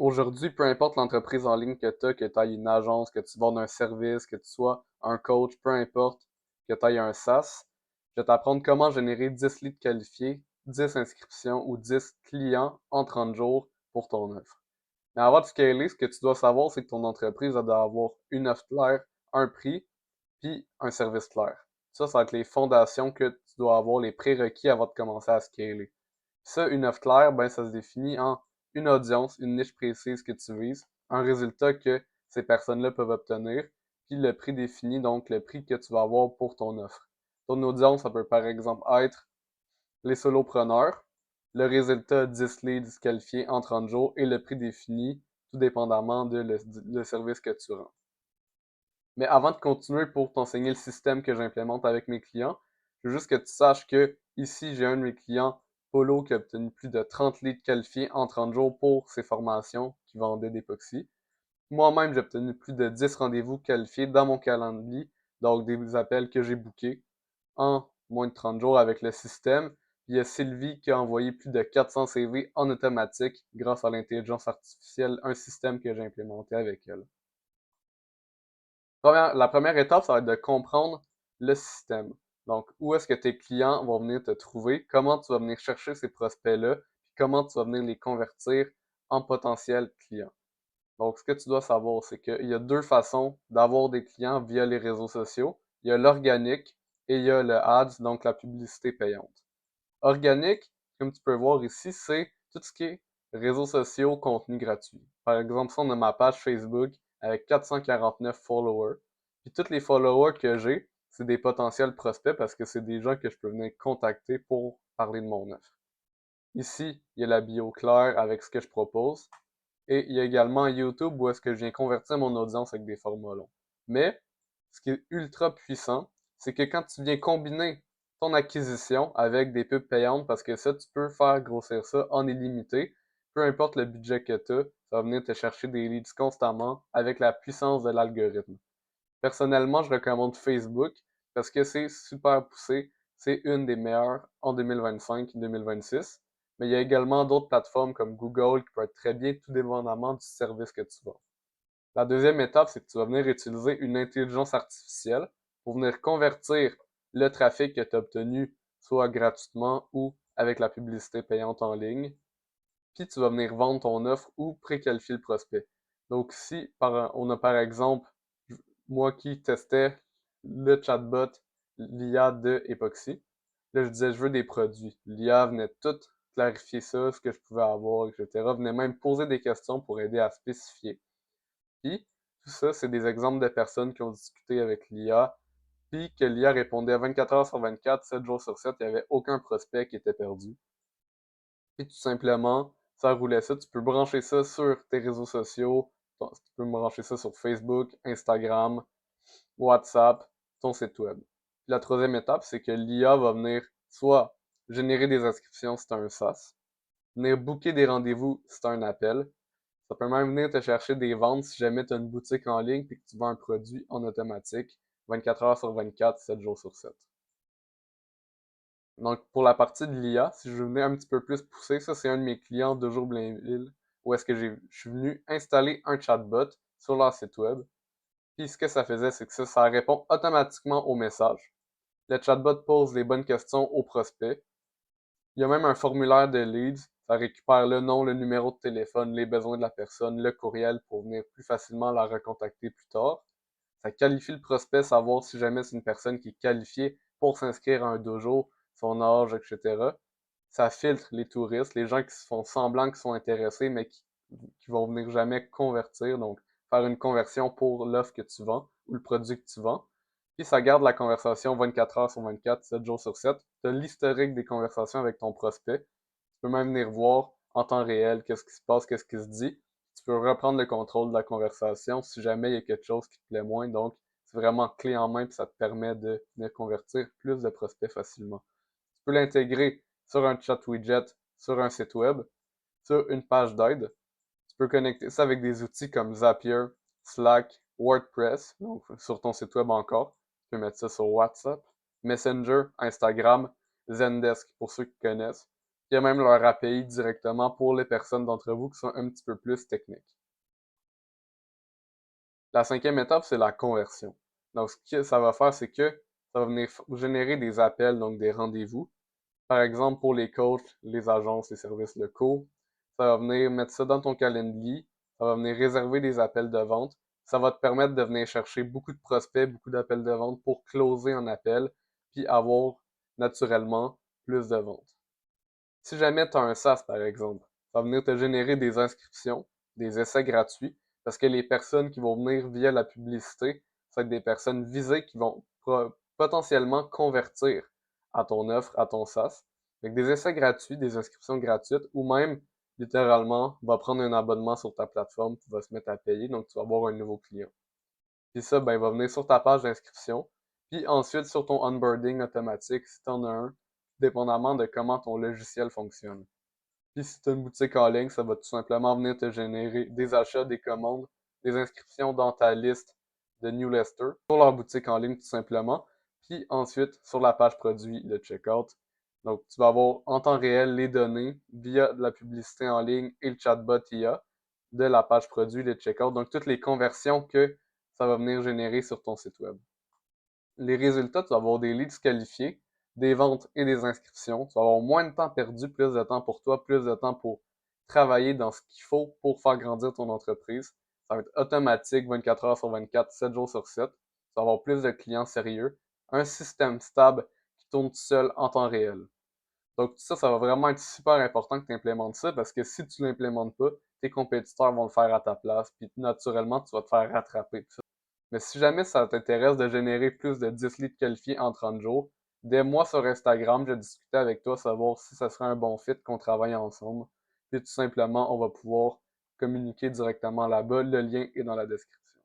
Aujourd'hui, peu importe l'entreprise en ligne que tu ailles une agence, que tu vendes un service, que tu sois un coach, peu importe, que tu ailles un SaaS, je vais t'apprendre comment générer 10 leads qualifiés, 10 inscriptions ou 10 clients en 30 jours pour ton offre. Mais avant de scaler, ce que tu dois savoir, c'est que ton entreprise elle doit avoir une offre claire, un prix, puis un service clair. Ça va être les fondations que tu dois avoir, les prérequis avant de commencer à scaler. Ça, une offre claire, ben, ça se définit en une audience, une niche précise que tu vises, un résultat que ces personnes-là peuvent obtenir, puis le prix défini, donc le prix que tu vas avoir pour ton offre. Ton audience, ça peut par exemple être les solopreneurs, le résultat 10 leads qualifiés en 30 jours et le prix défini, tout dépendamment de le service que tu rends. Mais avant de continuer pour t'enseigner le système que j'implémente avec mes clients, je veux juste que tu saches que ici, j'ai un de mes clients, Polo, qui a obtenu plus de 30 leads qualifiés en 30 jours pour ses formations qui vendaient d'époxy. Moi-même, j'ai obtenu plus de 10 rendez-vous qualifiés dans mon calendrier, donc des appels que j'ai bookés en moins de 30 jours avec le système. Puis il y a Sylvie qui a envoyé plus de 400 CV en automatique grâce à l'intelligence artificielle, un système que j'ai implémenté avec elle. La première étape, ça va être de comprendre le système. Donc, où est-ce que tes clients vont venir te trouver, comment tu vas venir chercher ces prospects-là, puis comment tu vas venir les convertir en potentiels clients. Donc, ce que tu dois savoir, c'est qu'il y a deux façons d'avoir des clients via les réseaux sociaux. Il y a l'organique et il y a le ads, donc la publicité payante. Organique, comme tu peux voir ici, c'est tout ce qui est réseaux sociaux, contenu gratuit. Par exemple, ça, on a ma page Facebook avec 449 followers. Puis tous les followers que j'ai, c'est des potentiels prospects parce que c'est des gens que je peux venir contacter pour parler de mon offre. Ici, il y a la bio claire avec ce que je propose. Et il y a également YouTube où est-ce que je viens convertir mon audience avec des formats longs. Mais ce qui est ultra puissant, c'est que quand tu viens combiner ton acquisition avec des pubs payantes, parce que ça, tu peux faire grossir ça en illimité, peu importe le budget que tu as, ça va venir te chercher des leads constamment avec la puissance de l'algorithme. Personnellement, je recommande Facebook parce que c'est super poussé. C'est une des meilleures en 2025-2026. Mais il y a également d'autres plateformes comme Google qui peuvent être très bien tout dépendamment du service que tu vends. La deuxième étape, c'est que tu vas venir utiliser une intelligence artificielle pour venir convertir le trafic que tu as obtenu soit gratuitement ou avec la publicité payante en ligne. Puis tu vas venir vendre ton offre ou préqualifier le prospect. Donc si on a par exemple moi qui testais le chatbot, l'IA de Epoxy. Là, je disais, je veux des produits. L'IA venait tout clarifier ça, ce que je pouvais avoir, etc. Venait même poser des questions pour aider à spécifier. Puis, tout ça, c'est des exemples de personnes qui ont discuté avec l'IA, puis que l'IA répondait 24 heures sur 24, 7 jours sur 7, il n'y avait aucun prospect qui était perdu. Puis tout simplement, ça roulait ça. Tu peux brancher ça sur tes réseaux sociaux. Tu peux brancher ça sur Facebook, Instagram, WhatsApp, ton site web. Puis la troisième étape, c'est que l'IA va venir soit générer des inscriptions si tu as un SaaS, venir booker des rendez-vous si tu as un appel. Ça peut même venir te chercher des ventes si jamais tu as une boutique en ligne et que tu vends un produit en automatique 24 heures sur 24, 7 jours sur 7. Donc, pour la partie de l'IA, si je venais un petit peu plus pousser, ça, c'est un de mes clients de Jour Blainville, où est-ce que je suis venu installer un chatbot sur leur site web. Puis, ce que ça faisait, c'est que ça répond automatiquement aux messages. Le chatbot pose les bonnes questions aux prospects. Il y a même un formulaire de leads. Ça récupère le nom, le numéro de téléphone, les besoins de la personne, le courriel pour venir plus facilement la recontacter plus tard. Ça qualifie le prospect, savoir si jamais c'est une personne qui est qualifiée pour s'inscrire à un dojo, son âge, etc. Ça filtre les touristes, les gens qui se font semblant qu'ils sont intéressés, mais qui vont venir jamais convertir, donc faire une conversion pour l'offre que tu vends ou le produit que tu vends. Puis ça garde la conversation 24 heures sur 24, 7 jours sur 7. Tu as l'historique des conversations avec ton prospect. Tu peux même venir voir en temps réel qu'est-ce qui se passe, qu'est-ce qui se dit. Tu peux reprendre le contrôle de la conversation si jamais il y a quelque chose qui te plaît moins. Donc, c'est vraiment clé en main, puis ça te permet de convertir plus de prospects facilement. Tu peux l'intégrer sur un chat widget, sur un site web, sur une page d'aide. Tu peux connecter ça avec des outils comme Zapier, Slack, WordPress, donc sur ton site web encore. Tu peux mettre ça sur WhatsApp, Messenger, Instagram, Zendesk pour ceux qui connaissent. Il y a même leur API directement pour les personnes d'entre vous qui sont un petit peu plus techniques. La cinquième étape, c'est la conversion. Donc, ce que ça va faire, c'est que ça va venir générer des appels, donc des rendez-vous. Par exemple, pour les coachs, les agences, les services locaux, ça va venir mettre ça dans ton calendrier, ça va venir réserver des appels de vente. Ça va te permettre de venir chercher beaucoup de prospects, beaucoup d'appels de vente pour closer un appel, puis avoir naturellement plus de ventes. Si jamais tu as un SaaS, par exemple, ça va venir te générer des inscriptions, des essais gratuits, parce que les personnes qui vont venir via la publicité, ça va être des personnes visées qui vont potentiellement convertir à ton offre, à ton SaaS. Avec des essais gratuits, des inscriptions gratuites, ou même, littéralement, va prendre un abonnement sur ta plateforme, tu vas se mettre à payer, donc tu vas avoir un nouveau client. Puis ça, ben, il va venir sur ta page d'inscription. Puis ensuite, sur ton onboarding automatique, si tu en as un, dépendamment de comment ton logiciel fonctionne. Puis si tu as une boutique en ligne, ça va tout simplement venir te générer des achats, des commandes, des inscriptions dans ta liste de newsletters sur leur boutique en ligne tout simplement. Puis ensuite, sur la page produit, le checkout. Donc, tu vas avoir en temps réel les données via de la publicité en ligne et le chatbot IA de la page produit, le checkout. Donc, toutes les conversions que ça va venir générer sur ton site web. Les résultats, tu vas avoir des leads qualifiés, des ventes et des inscriptions. Tu vas avoir moins de temps perdu, plus de temps pour toi, plus de temps pour travailler dans ce qu'il faut pour faire grandir ton entreprise. Ça va être automatique 24 heures sur 24, 7 jours sur 7. Tu vas avoir plus de clients sérieux, un système stable qui tourne tout seul en temps réel. Donc, tout ça, ça va vraiment être super important que tu implémentes ça parce que si tu ne l'implémentes pas, tes compétiteurs vont le faire à ta place, puis naturellement, tu vas te faire rattraper. Mais si jamais ça t'intéresse de générer plus de 10 leads qualifiés en 30 jours, dès moi sur Instagram, je vais discuter avec toi, savoir si ça serait un bon fit qu'on travaille ensemble. Puis tout simplement, on va pouvoir communiquer directement là-bas. Le lien est dans la description.